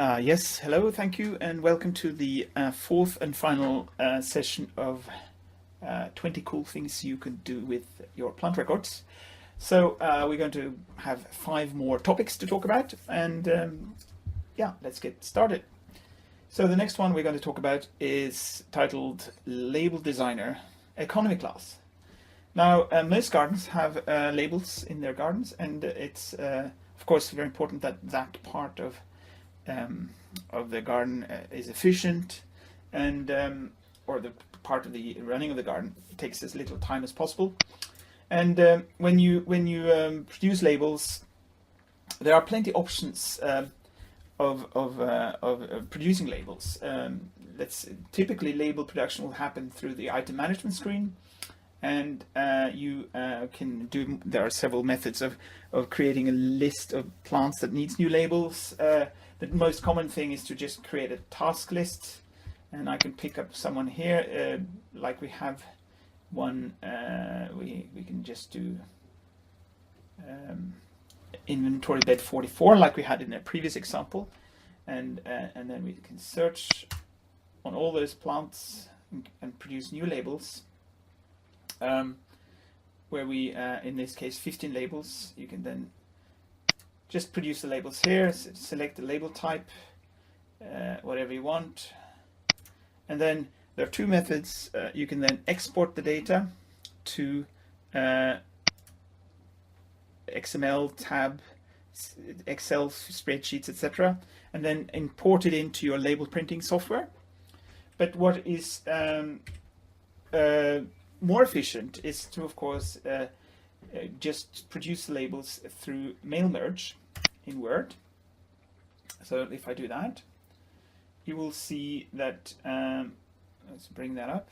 Yes, hello, thank you, and welcome to the fourth and final session of 20 cool things you can do with your plant records. So we're going to have 5 more topics to talk about, and yeah, let's get started. So the next one we're going to talk about is titled Label Designer Economy Class. Now, most gardens have labels in their gardens, and it's of course very important that that part of the garden is efficient, and or the part of the running of the garden takes as little time as possible. And when you produce labels, there are plenty options of producing labels. Typically label production will happen through the item management screen, and you can do. There are several methods of creating a list of plants that needs new labels. The most common thing is to just create a task list, and I can pick up someone here, like we have one. We can just do inventory bed 44, like we had in a previous example, and then we can search on all those plants and produce new labels. Where we, in this case, 15 labels. You can then just produce the labels here, select the label type, whatever you want. And then there are 2 methods. You can then export the data to XML, tab, Excel spreadsheets, etc., and then import it into your label printing software. But what is more efficient is to, of course, just produce the labels through mail merge in Word. So if I do that, you will see that, let's bring that up.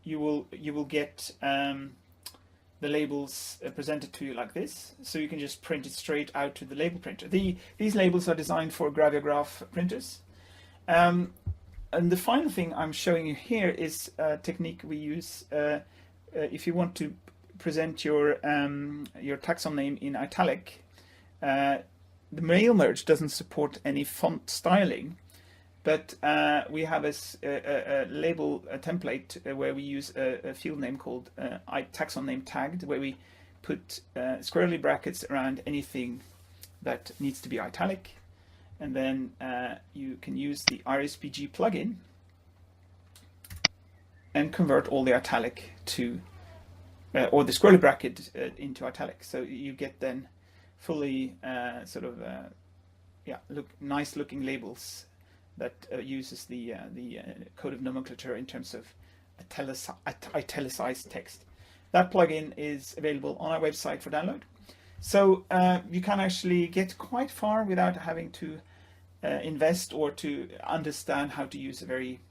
You will get the labels presented to you like this, so you can just print it straight out to the label printer. These labels are designed for Gravigraph printers. And the final thing I'm showing you here is a technique we use if you want to present your taxon name in italic. The mail merge doesn't support any font styling, but we have a label template where we use a field name called taxon name tagged, where we put squarely brackets around anything that needs to be italic. And then you can use the IrisBG plugin and convert all the italic to, or the squirrely bracket into italic. So you get then fully nice looking labels that uses the code of nomenclature in terms of italicized text. That plugin is available on our website for download. So you can actually get quite far without having to invest or to understand how to use a very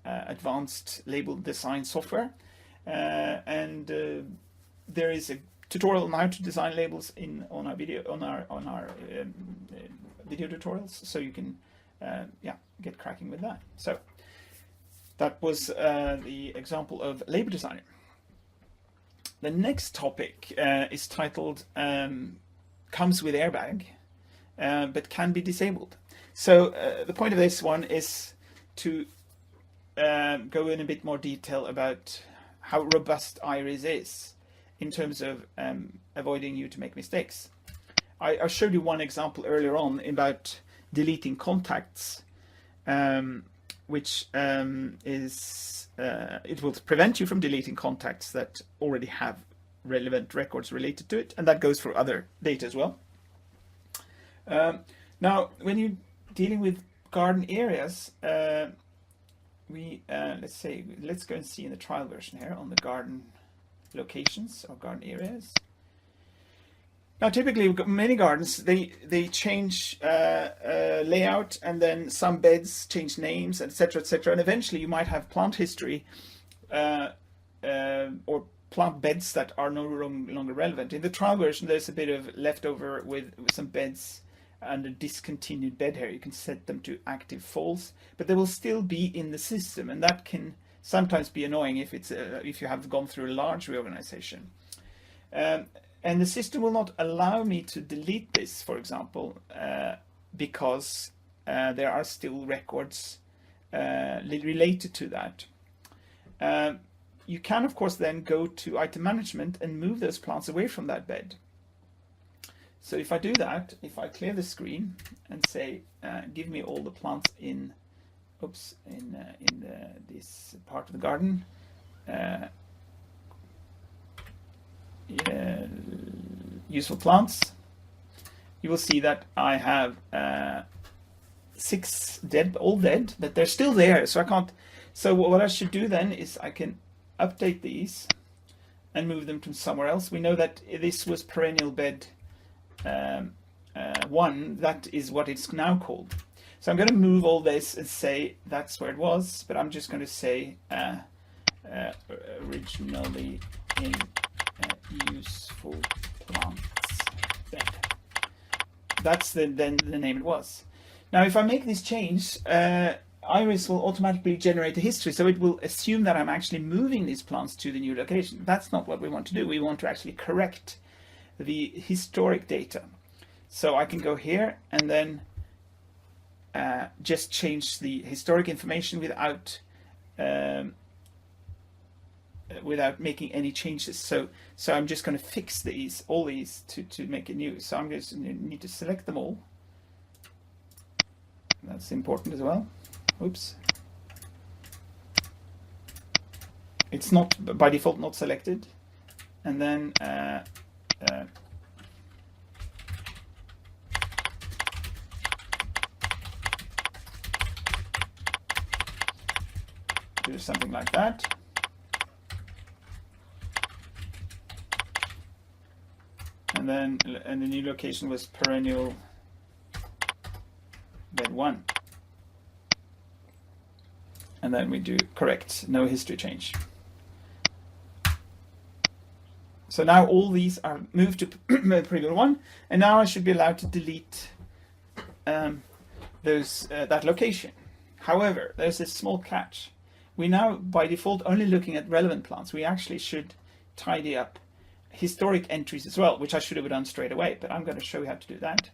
advanced label design software. And there is a tutorial on how to design labels on our video video tutorials, so you can get cracking with that. So that was the example of label designer. The next topic is titled comes with Airbag, but can be disabled. So the point of this one is to go in a bit more detail about how robust Iris is in terms of avoiding you to make mistakes. I showed you one example earlier on about deleting contacts, which is it will prevent you from deleting contacts that already have relevant records related to it, and that goes for other data as well. Now, when you're dealing with garden areas, let's go and see in the trial version here on the garden locations or garden areas. Now, typically, we've got many gardens. They change layout, and then some beds change names, etc., etc. And eventually, you might have plant history or plant beds that are no longer relevant. In the trial version, there's a bit of leftover with some beds under discontinued bed hair. You can set them to active false, but they will still be in the system, and that can sometimes be annoying if it's if you have gone through a large reorganization. And the system will not allow me to delete this, for example, because there are still records related to that. You can, of course, then go to item management and move those plants away from that bed. So if I do that, if I clear the screen and say, give me all the plants in, this part of the garden, useful plants, you will see that I have 6 dead, all dead, but they're still there. So I can't. So what I should do then is I can update these and move them to somewhere else. We know that this was perennial bed 1. That is what it's now called. So I'm going to move all this and say that's where it was, but I'm just going to say originally in useful plants bed. That's then the name it was. Now if I make this change, Iris will automatically generate a history, so it will assume that I'm actually moving these plants to the new location. That's not what we want to do. We want to actually correct the historic data. So I can go here and then just change the historic information without making any changes. So I'm just going to fix all these to make it new. So I'm just need to select them all. That's important as well. Oops. It's not by default not selected. And then do something like that. And then the new location was perennial bed 1. And then we do correct, no history change. So now all these are moved to perennial 1, and now I should be allowed to delete that location. However, there's a small catch. We now, by default, only looking at relevant plants. We actually should tidy up historic entries as well, which I should have done straight away, but I'm going to show you how to do that.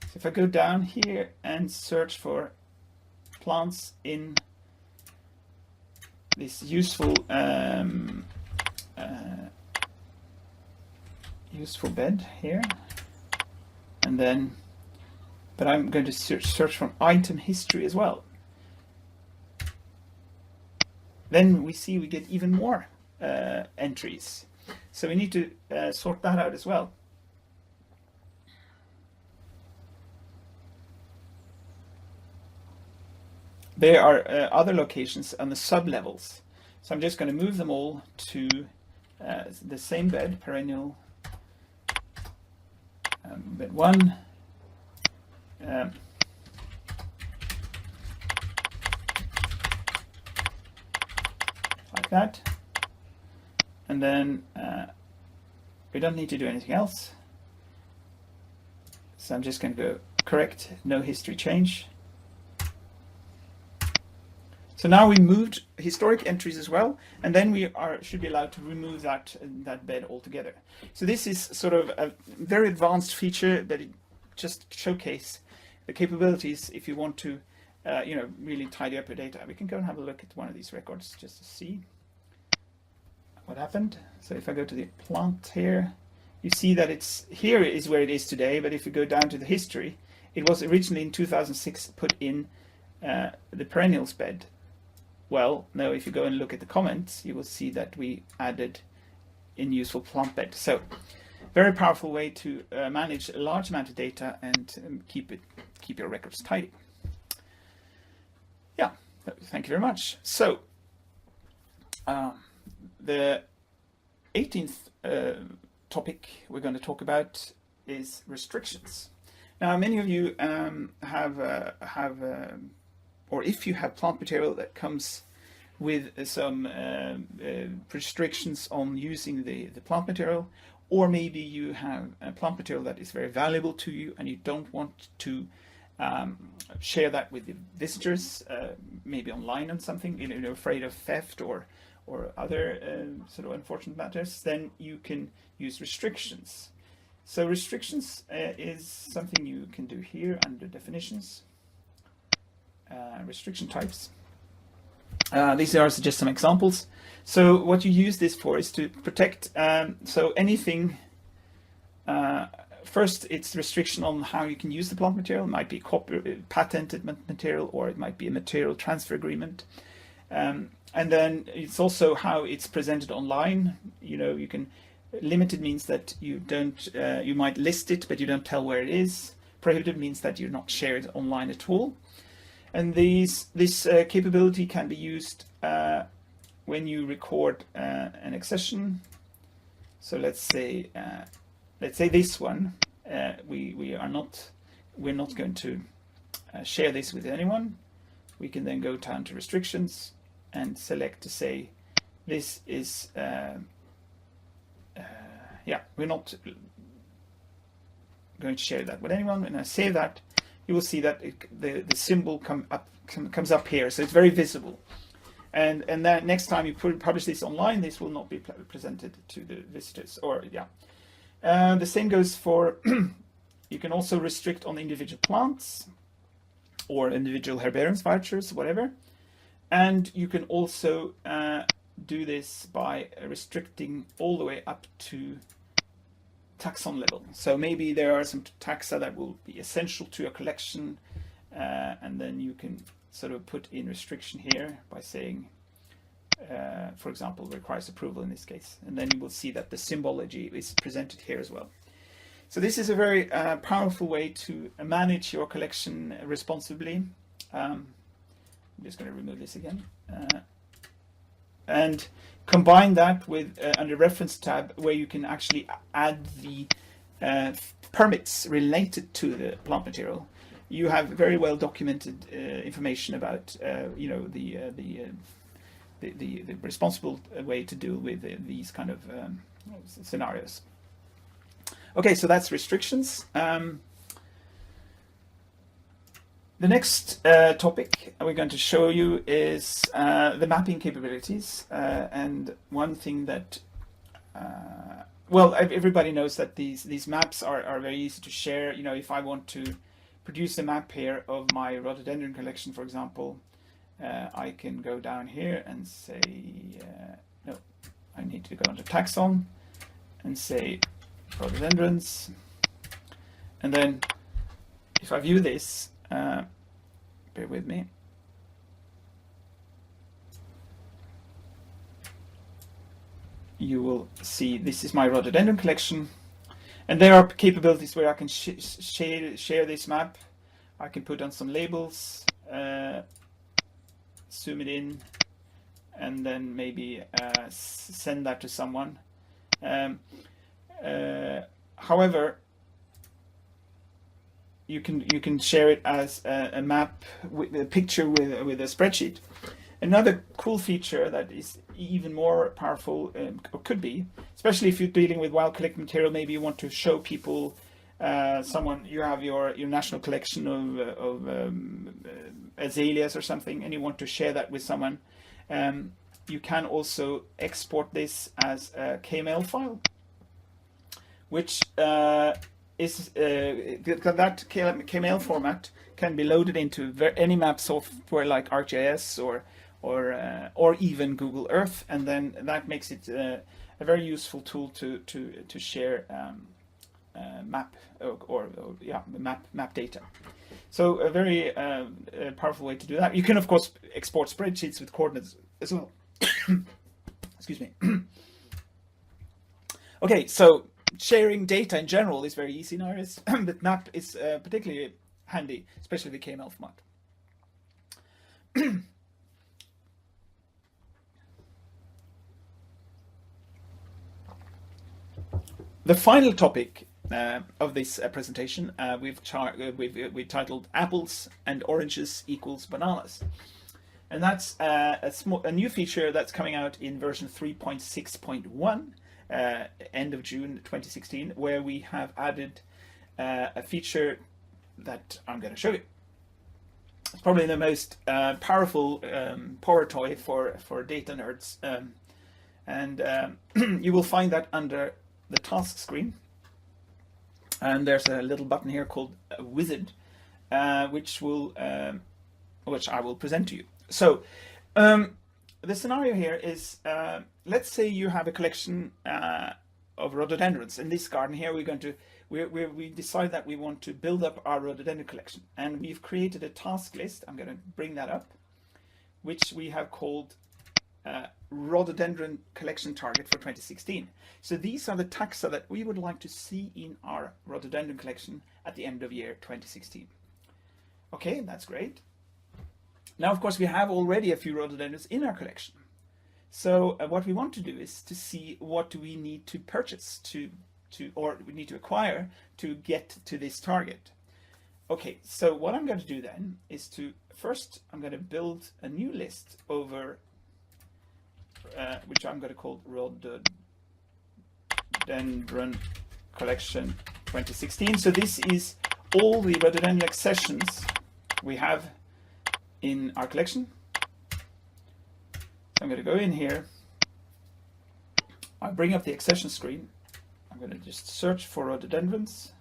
So if I go down here and search for plants in this useful useful bed here, and then, but I'm going to search for item history as well. Then we see we get even more entries. So we need to sort that out as well. There are other locations on the sub-levels. So I'm just going to move them all to the same bed, perennial bed 1. Like that. And then we don't need to do anything else. So I'm just going to go correct, no history change. So now we moved historic entries as well, and then we should be allowed to remove that bed altogether. So this is sort of a very advanced feature, but it just showcases the capabilities if you want to really tidy up your data. We can go and have a look at one of these records just to see what happened. So if I go to the plant here, you see that here is where it is today, but if you go down to the history, it was originally in 2006 put in the perennials bed. Well, now if you go and look at the comments, you will see that we added in useful plant bed. So very powerful way to manage a large amount of data and keep your records tidy. Yeah, thank you very much. So the 18th topic we're going to talk about is restrictions. Now, many of you or if you have plant material that comes with some restrictions on using the plant material, or maybe you have a plant material that is very valuable to you and you don't want to share that with the visitors, maybe online on something, you're afraid of theft or other sort of unfortunate matters, then you can use restrictions. So restrictions is something you can do here under definitions, restriction types. These are just some examples. So what you use this for is to protect, so anything, first it's restriction on how you can use the plant material. It might be patented material, or it might be a material transfer agreement. And then it's also how it's presented online. You know, you can, limited means that you don't, you might list it, but you don't tell where it is. Prohibited means that you're not shared online at all. And this capability can be used when you record an accession. So let's say this one, we're not going to share this with anyone. We can then go down to restrictions and select to say this is we're not going to share that with anyone. When I save that, you will see that the symbol comes up here, so it's very visible. And that next time you publish this online, this will not be presented to the visitors. Or the same goes for you can also restrict on individual plants or individual herbariums, vouchers, whatever. And you can also do this by restricting all the way up to taxon level. So maybe there are some taxa that will be essential to your collection, and then you can sort of put in restriction here by saying, for example, requires approval in this case, and then you will see that the symbology is presented here as well. So this is a very powerful way to manage your collection responsibly. I'm just going to remove this again. And combine that with under reference tab, where you can actually add the permits related to the plant material. You have very well documented information about the responsible way to deal with these kind of scenarios. Okay, so that's restrictions. The next topic we're going to show you is the mapping capabilities. And one thing that, well, everybody knows that these maps are very easy to share. You know, if I want to produce a map here of my rhododendron collection, for example, I can go down here and say, no, I need to go under taxon and say rhododendrons. And then if I view this, bear with me. You will see this is my rhododendron collection, and there are capabilities where I can share this map. I can put on some labels, zoom it in, and then maybe send that to someone. However, you can share it as a map with a picture with a spreadsheet. Another cool feature that is even more powerful, or could be, especially if you're dealing with wild collected material, maybe you want to show people someone, you have your national collection of azaleas or something, and you want to share that with someone. You can also export this as a KML file, which is that KML format can be loaded into any map software like ArcGIS or even Google Earth, and then that makes it a very useful tool to share map map data. So a very powerful way to do that. You can of course export spreadsheets with coordinates as well. Excuse me. Okay, so sharing data in general is very easy in Iris, but map is particularly handy, especially the KML format. The final topic of this presentation we've titled "Apples and Oranges Equals Bananas," and that's a new feature that's coming out in version 3.6.1. End of June 2016, where we have added a feature that I'm going to show you. It's probably the most powerful power toy for data nerds, and you will find that under the task screen. And there's a little button here called Wizard, which I will present to you. So the scenario here is, let's say you have a collection of rhododendrons. In this garden here, we decide that we want to build up our rhododendron collection, and we've created a task list. I'm going to bring that up, which we have called rhododendron collection target for 2016. So these are the taxa that we would like to see in our rhododendron collection at the end of year 2016. Okay, that's great. Now, of course, we have already a few rhododendrons in our collection. So what we want to do is to see what do we need to purchase or we need to acquire to get to this target. Okay, so what I'm going to do then is first I'm going to build a new list over which I'm going to call Rhododendron Collection 2016. So this is all the rhododendron accessions we have in our collection. So I'm going to go in here. I'll bring up the accession screen. I'm going to just search for rhododendrons.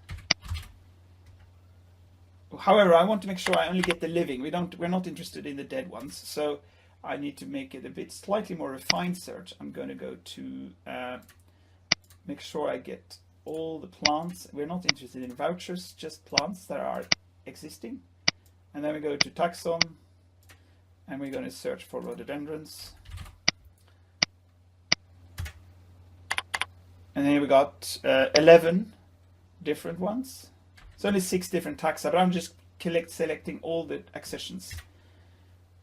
However, I want to make sure I only get the living. We're not interested in the dead ones. So I need to make it a bit slightly more refined search. I'm going to go to make sure I get all the plants. We're not interested in vouchers, just plants that are existing. And then we go to taxon, and we're going to search for rhododendrons. And here we got 11 different ones. It's only 6 different taxa, but I'm just selecting all the accessions.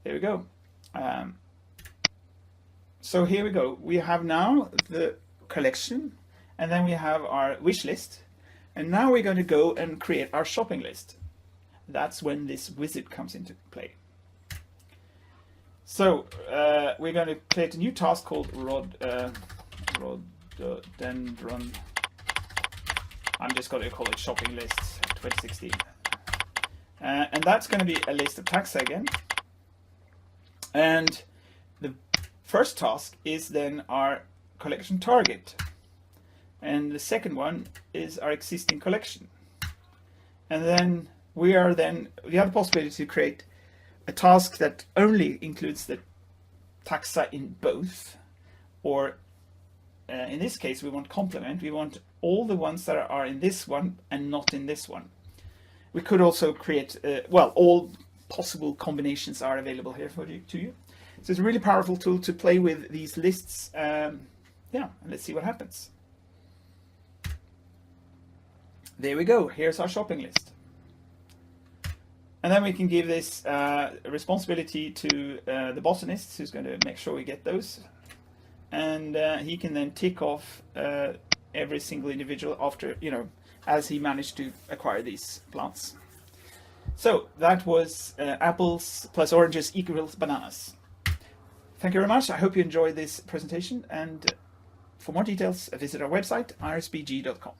There we go. So here we go. We have now the collection, and then we have our wish list. And now we're going to go and create our shopping list. That's when this wizard comes into play. So we're going to create a new task called Rhododendron. I'm just going to call it shopping list 2016. And that's going to be a list of taxa again. And the first task is then our collection target. And the second one is our existing collection. And then we have the possibility to create a task that only includes the taxa in both, or in this case we want complement. We want all the ones that are in this one and not in this one. We could also create, all possible combinations are available here to you. So it's a really powerful tool to play with these lists. And let's see what happens. There we go. Here's our shopping list. And then we can give this responsibility to the botanist, who's going to make sure we get those. And he can then tick off every single individual after, as he managed to acquire these plants. So that was apples plus oranges equals bananas. Thank you very much. I hope you enjoyed this presentation. And for more details, visit our website, irisbg.com.